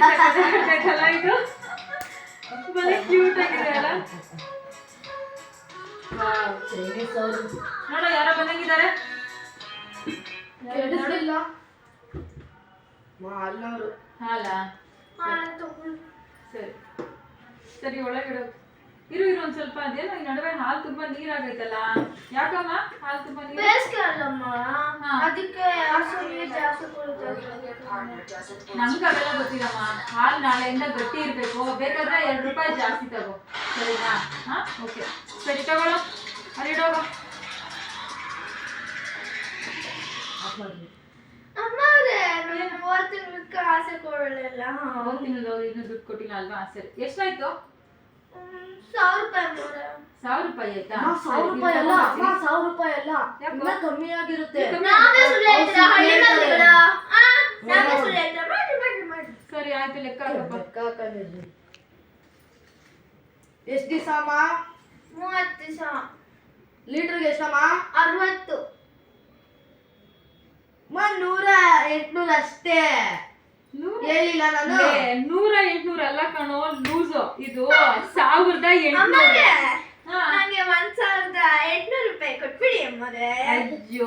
ಆಗ್ತೈತಲ್ಲ ಇದು ಬರೀ ಕ್ಯೂಟ್ ಆಗಿದೆ ಅಲ್ಲ ನೋಡ ಯಾರೋ ಬಂದಂಗಿದ್ದಾರೆ ಹಾಲಾ ಸರಿ ಸರಿ ಒಳಗಿಡು ಇರು ಒಂದ್ ಸ್ವಲ್ಪ ಅದೇನೋ ಈ ನಡುವೆ ಹಾಲು ತುಂಬಾ ನೀರಾಗೈತಲ್ಲ ಯಾಕಮ್ಮ ಹಾಲು ತುಂಬಾ ನೀರು ನಂಗೆ ಅವೆಲ್ಲ ಗೊತ್ತಿಲ್ಲಮ್ಮ ಹಾಲು ನಾಳೆಯಿಂದ ಗಟ್ಟಿ ಇರ್ಬೇಕು ಬೇಕಾದ್ರೆ 2 ರೂಪಾಯಿ ಜಾಸ್ತಿ ತಗೋ ಸರಿನಾ ಹಾ ಓಕೆ ಸರಿ ತಗೊಳ್ಳೋ ಅಲ್ಲಿಡೋಗ ಆಸೆ ಕೊಡಲಿಲ್ಲ ಇನ್ನು ದುಡ್ಡು ಕೊಟ್ಟಿಲ್ಲ ಅಲ್ವಾ ಸರಿ ಎಷ್ಟಾಯ್ತು 1,000 ರೂಪಾಯಿ ಆಯ್ತಾ 1,000 ರೂಪಾಯಿ ಅಲ್ಲ ಕಮ್ಮಿ ಆಗಿರುತ್ತೆ ಸರಿ ಆಯ್ತು ಲೆಕ್ಕ ಎಷ್ಟು ದಿವಸ ಅಮ್ಮ 30 ದಿವಸ ಲೀಟರ್ಗೆ ಎಷ್ಟಮ್ಮ 60 100 800 ಅಷ್ಟೇ ಹೇಳಿಲ್ಲ ನಾನು 100 800 ಅಲ್ಲ ಕಣೋ ಲೂಸು ಇದು 1,800 ನಂಗೆ 1,800 ರೂಪಾಯಿ ಕೊಟ್ಬಿಡಿ ಅಮ್ಮರೇ ಅಯ್ಯೋ